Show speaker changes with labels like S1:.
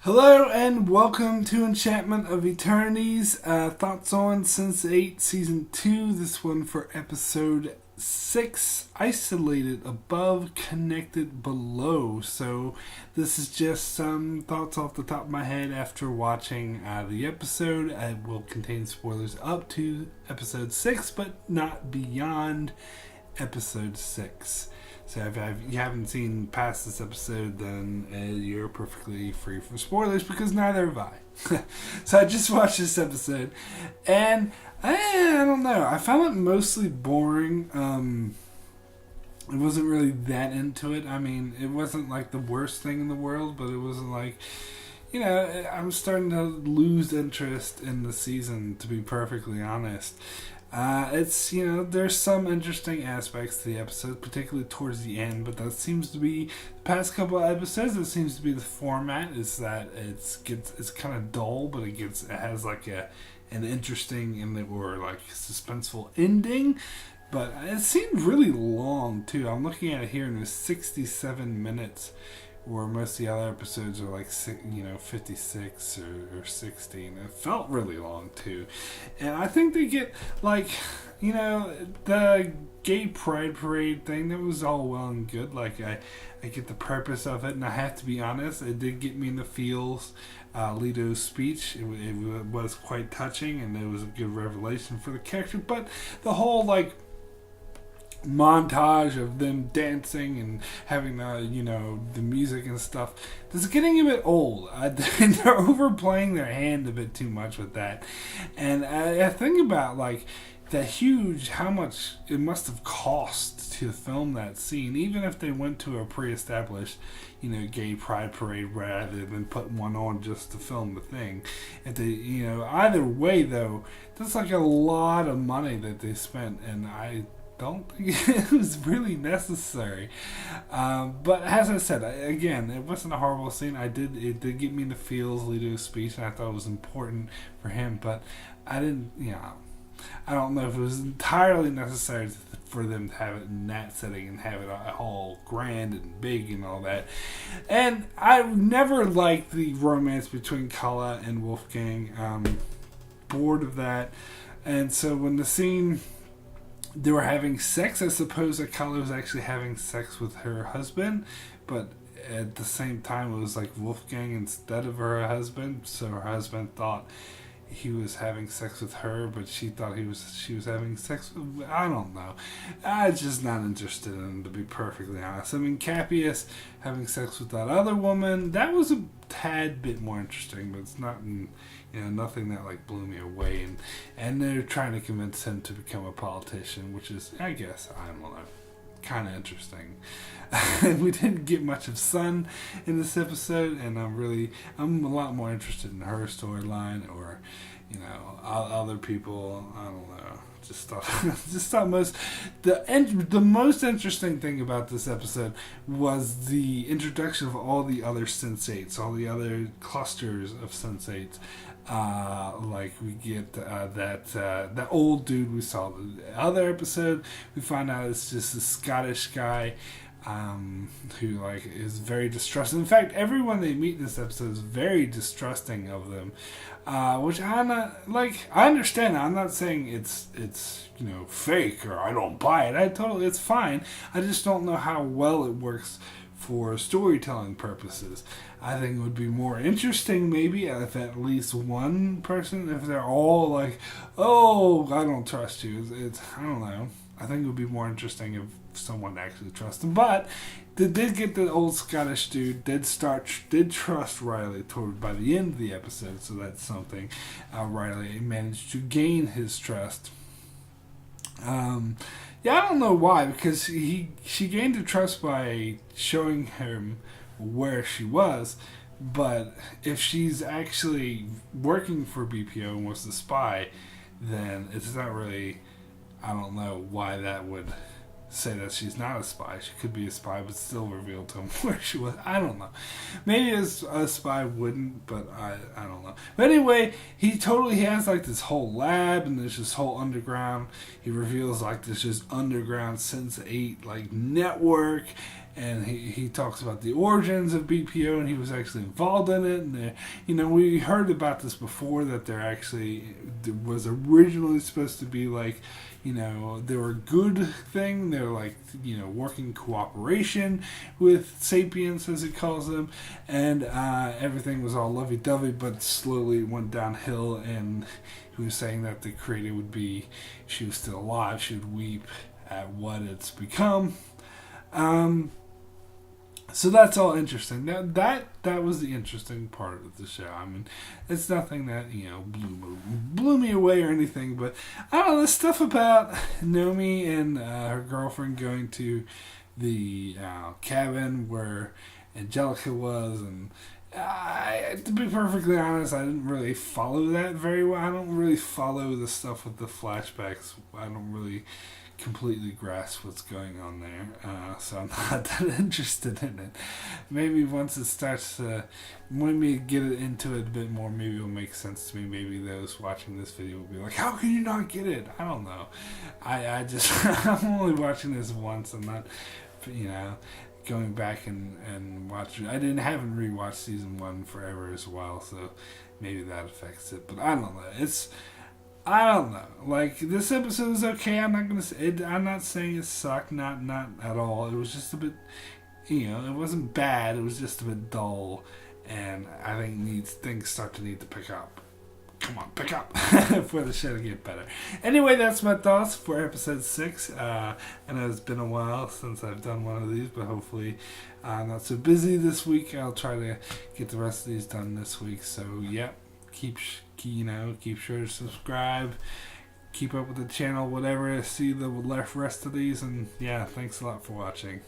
S1: Hello and welcome to Enchantment of Eternities. Thoughts on Sense8 Season 2. This one for Episode 6. Isolated above, connected below. So this is just some thoughts off the top of my head after watching the episode. It will contain spoilers up to Episode 6, but not beyond Episode 6. So if you haven't seen past this episode, then you're perfectly free from spoilers because neither have I. So I just watched this episode, and I don't know. I found it mostly boring. I wasn't really that into it. I mean, it wasn't like the worst thing in the world, but it wasn't like, I'm starting to lose interest in the season, to be perfectly honest. There's some interesting aspects to the episode, particularly towards the end, but that seems to be the past couple of episodes. It seems to be the format is that it's kind of dull, but it has like an interesting or like suspenseful ending. But it seemed really long too. I'm looking at it here, and it was 67 minutes. Where most of the other episodes are like 56 or 60, and it felt really long too. And I think they get the gay pride parade thing, that was all well and good. Like I get the purpose of it, and I have to be honest, it did get me in the feels. Leto's speech, it was quite touching, and it was a good revelation for the character. But the whole montage of them dancing and having the music and stuff, it's getting a bit old. They're overplaying their hand a bit too much with that. And I think about how much it must have cost to film that scene, even if they went to a pre-established gay pride parade rather than putting one on just to film the thing. If they either way though, that's like a lot of money that they spent, and I don't think it was really necessary. But as I said, again, it wasn't a horrible scene. It did get me in the feels, Leto's speech, and I thought it was important for him, but I don't know if it was entirely necessary for them to have it in that setting and have it all grand and big and all that. And I never liked the romance between Kala and Wolfgang. Bored of that. And so when the scene they were having sex, I suppose that Kala was actually having sex with her husband, but at the same time it was like Wolfgang instead of her husband, so her husband thought he was having sex with her, but she thought she was having sex with, I don't know. I was just not interested in him, to be perfectly honest. I mean, Cappius having sex with that other woman, that was a tad bit more interesting, but it's not nothing that blew me away. And they're trying to convince him to become a politician, which is, I guess, I don't know, kind of interesting. We didn't get much of Sun in this episode, and I'm a lot more interested in her storyline, or other people. I don't know. Just thought the most interesting thing about this episode was the introduction of all the other Sense8s, all the other clusters of Sense8s. We get that old dude we saw the other episode. We find out it's just a Scottish guy who is very distrusting. In fact, everyone they meet in this episode is very distrusting of them, which I'm not I understand that. I'm not saying it's fake or I don't buy it. It's fine. I just don't know how well it works for storytelling purposes. I think it would be more interesting maybe if at least one person, if they're all oh, I don't trust you. I don't know. I think it would be more interesting if someone actually trusts him. But they did get the old Scottish dude, did trust Riley by the end of the episode, so that's something. Riley managed to gain his trust. I don't know why, because she gained the trust by showing him where she was, but if she's actually working for BPO and was the spy, then it's not really, I don't know why that would say that she's not a spy. She could be a spy, but still reveal to him where she was. I don't know. Maybe a spy wouldn't, but I don't know. But anyway, he has this whole lab, and there's this whole underground. He reveals this just underground Sense8 network, and he talks about the origins of BPO, and he was actually involved in it. And we heard about this before, that there was originally supposed to be like, they were a good thing. They were like, working cooperation with Sapiens, as he calls them, and everything was all lovey-dovey, but slowly it went downhill. And he was saying that the creator would be, she was still alive, she would weep at what it's become. So that's all interesting. Now that was the interesting part of the show. I mean, it's nothing that blew me away or anything, but I don't know, the stuff about Nomi and her girlfriend going to the cabin where Angelica was, and to be perfectly honest, I didn't really follow that very well. I don't really follow the stuff with the flashbacks. I don't really completely grasp what's going on there, so I'm not that interested in it. Maybe once it starts to, when we get into it a bit more, maybe it'll make sense to me. Maybe those watching this video will be like, how can you not get it? I don't know. I just I'm only watching this once. I'm not going back and watching. Haven't rewatched season 1 forever as well, so maybe that affects it, but I don't know. I don't know. Like, this episode is okay. I'm not gonna say it. I'm not saying it sucked. Not at all. It was just a bit, it wasn't bad. It was just a bit dull, and I think things start to need to pick up. Come on, pick up for the show to get better. Anyway, that's my thoughts for episode 6. I know it's been a while since I've done one of these, but hopefully I'm not so busy this week. I'll try to get the rest of these done this week. So, yep. Keep sure to subscribe, keep up with the channel, whatever. See the rest of these, and yeah, thanks a lot for watching.